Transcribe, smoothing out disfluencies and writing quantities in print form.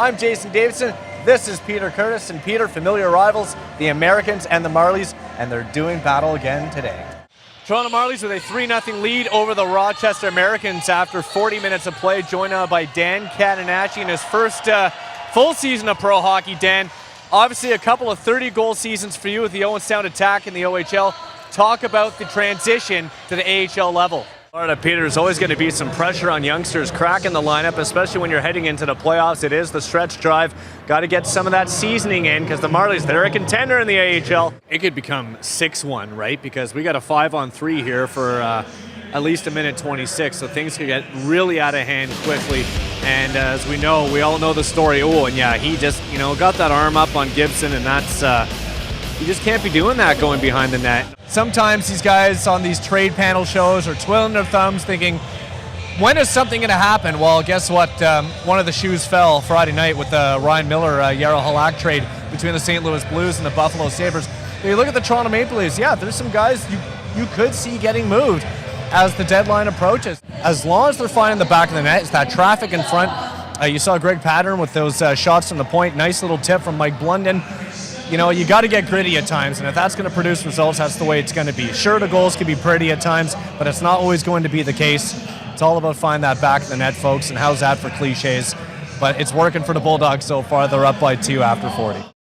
I'm Jason Davidson. This is Peter Curtis, and Peter, familiar rivals, the Americans and the Marlies, and they're doing battle again today. Toronto Marlies with a 3-0 lead over the Rochester Americans after 40 minutes of play, joined now by Dan Catanacci in his first full season of pro hockey. Dan, obviously a couple of 30-goal seasons for you with the Owen Sound Attack in the OHL. Talk about the transition to the AHL level. Florida, Peter, there's always going to be some pressure on youngsters cracking the lineup, especially when you're heading into the playoffs. It is the stretch drive. Got to get some of that seasoning in because the Marlies, they're a contender in the AHL. It could become 6-1, right? Because we got a 5-on-3 here for at least a minute 26, so things could get really out of hand quickly. And as we know, we all know the story. Oh, and yeah, he just, got that arm up on Gibson, and that's, you just can't be doing that going behind the net. Sometimes these guys on these trade panel shows are twiddling their thumbs thinking, when is something going to happen? Well, guess what? One of the shoes fell Friday night with the Ryan Miller-Yarrow Halak trade between the St. Louis Blues and the Buffalo Sabres. If you look at the Toronto Maple Leafs, yeah, there's some guys you could see getting moved as the deadline approaches. As long as they're finding the back of the net, it's that traffic in front. You saw Greg Pattern with those shots from the point. Nice little tip from Mike Blunden. You got to get gritty at times, and if that's going to produce results, that's the way it's going to be. Sure, the goals can be pretty at times, but it's not always going to be the case. It's all about finding that back of the net, folks, and how's that for cliches? But it's working for the Bulldogs so far. They're up by 2 after 40.